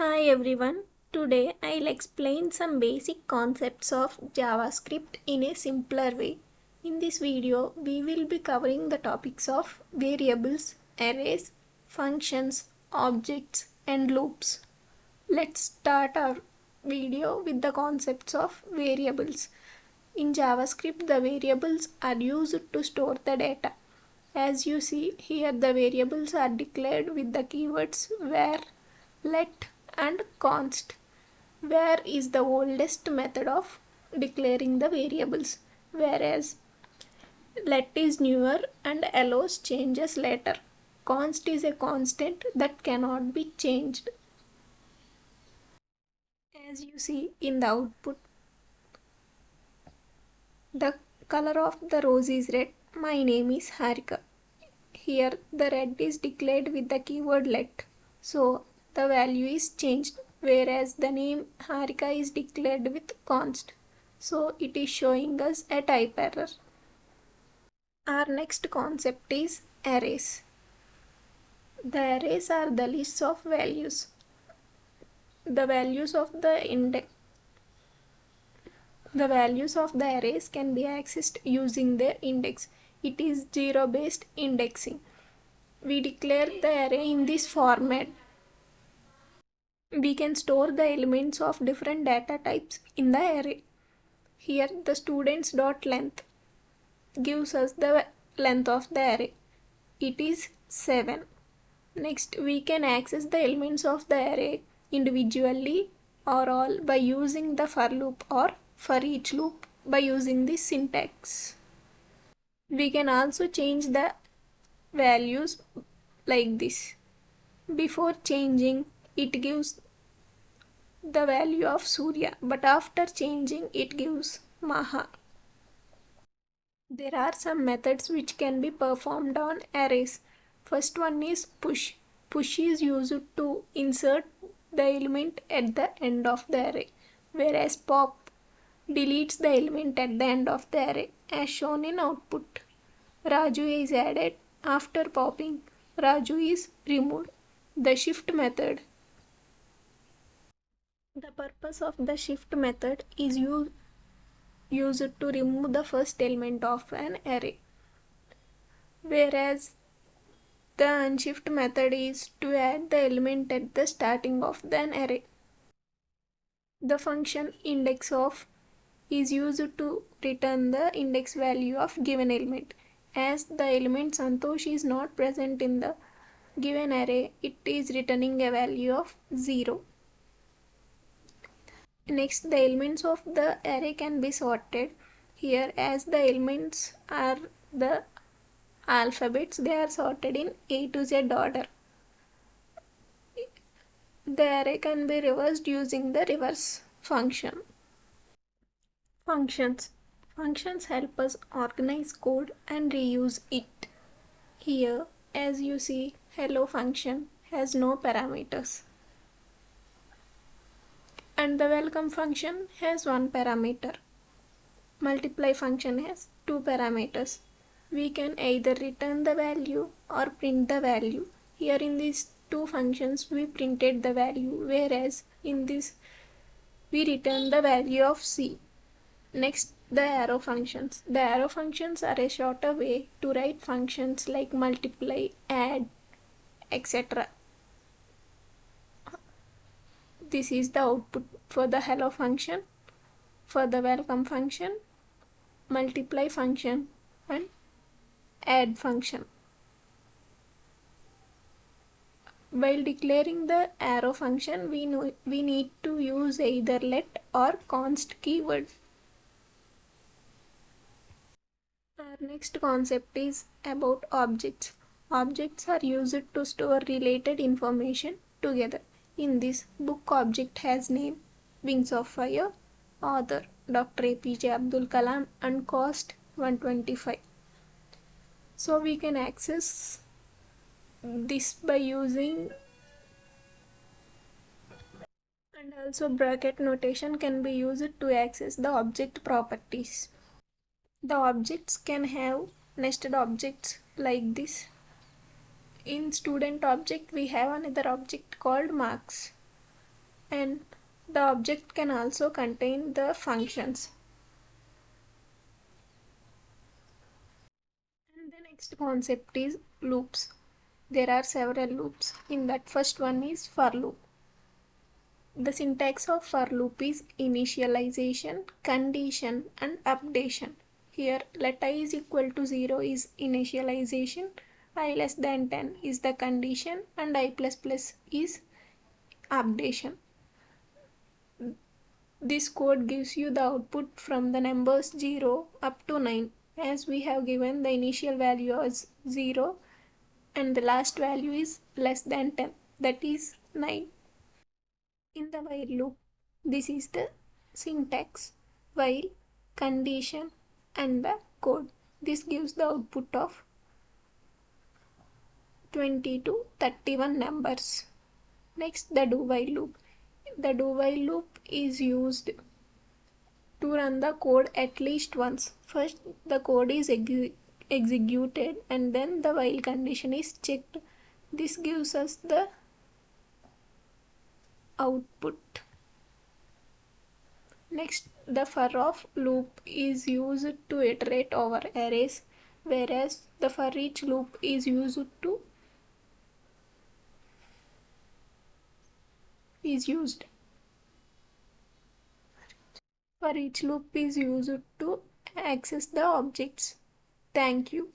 Hi everyone, today I'll explain some basic concepts of JavaScript in a simpler way. In this video, we will be covering the topics of variables, arrays, functions, objects, and loops. Let's start our video with the concepts of variables. In JavaScript, the variables are used to store the data. As you see here, the variables are declared with the keywords where, let, and const. Where is the oldest method of declaring the variables, whereas let is newer and allows changes later. Const is a constant that cannot be changed. As you see in the output, the color of the rose is red. My name is Harika. Here the red is declared with the keyword let. So the value is changed, whereas the name Harika is declared with const. So it is showing us a type error. Our next concept is arrays. The arrays are the lists of values. The values of the arrays can be accessed using their index. It is zero-based indexing. We declare the array in this format. We can store the elements of different data types in the array. Here the students.length gives us the length of the array. It is 7. Next, we can access the elements of the array individually or all by using the for loop or for each loop by using this syntax. We can also change the values like this. Before changing, it gives the value of Surya, but after changing, it gives Maha. There are some methods which can be performed on arrays. First one is push. Push is used to insert the element at the end of the array, whereas pop deletes the element at the end of the array as shown in output. Raju is added after popping. Raju is removed. The shift method. The purpose of the shift method is used to remove the first element of an array, whereas the unshift method is to add the element at the starting of an array. The function index of is used to return the index value of given element. As the element Santosh is not present in the given array, it is returning a value of 0. Next, the elements of the array can be sorted. Here, as the elements are the alphabets, they are sorted in A to Z order. The array can be reversed using the reverse function. Functions. Functions help us organize code and reuse it. Here, as you see, hello function has no parameters. And the welcome function has one parameter. Multiply function has two parameters. We can either return the value or print the value. Here in these two functions we printed the value, whereas in this we return the value of C. Next, the arrow functions. The arrow functions are a shorter way to write functions like multiply, add, etc. This is the output for the hello function, for the welcome function, multiply function, and add function. While declaring the arrow function, we need to use either let or const keyword. Our next concept is about objects. Objects are used to store related information together. In this, book object has name, Wings of Fire, author Dr. APJ Abdul Kalam, and cost 125. So we can access this by using, and also bracket notation can be used to access the object properties. The objects can have nested objects like this. In student object we have another object called marks. and the object can also contain the functions. And the next concept is loops. There are several loops. In that, first one is for loop. The syntax of for loop is initialization, condition, and updation. Here, let I is equal to 0 is initialization, I less than 10 is the condition, and I plus plus is updation. This code gives you the output from the numbers 0 up to 9, as we have given the initial value as 0 and the last value is less than 10, that is 9. In the while loop, this is the syntax: while, condition, and the code. This gives the output of 20 to 31 numbers. Next, the do while loop. The do while loop is used to run the code at least once. First, the code is executed and then the while condition is checked. This gives us the output. Next, the for of loop is used to iterate over arrays, whereas the for each loop is used for each loop is used to access the objects. Thank you.